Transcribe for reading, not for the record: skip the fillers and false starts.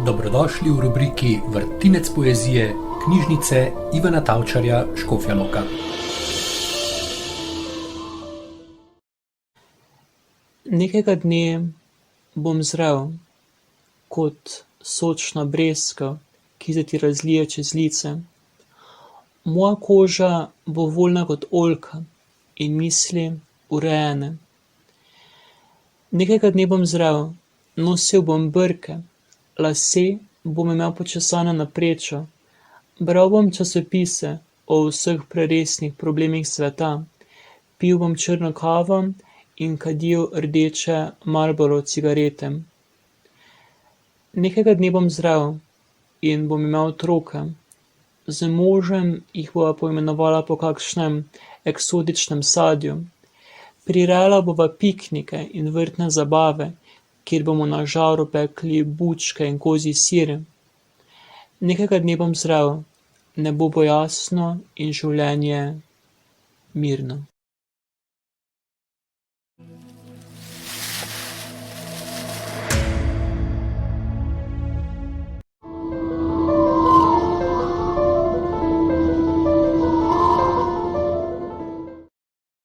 Dobrodošli v rubriki Vrtinec poezije knjižnice Ivana Tavčarja Škofja Loka. Nekega dne bom zrel kot sočna breskev, ki se ti razlije čez lice. Moja koža bo voljna kot oljka in misli urejene. Nekega dne bom zrel, nosil bom brke, lase bom imel počesane na prečo, bral bom časopise o vseh preresnih problemih sveta, pil bom črno kavo in kadil rdeče Marlboro cigarete. Nekega dne bom zrel in bom imel otroke. Z možem jih bova poimenovala po kakšnem eksotičnem sadju. Prirejala bova piknike in vrtne zabave, kjer bomo na žaru pekli bučke in kozji sir. Nekega dne bom zrel, nebo bo jasno in življenje mirno.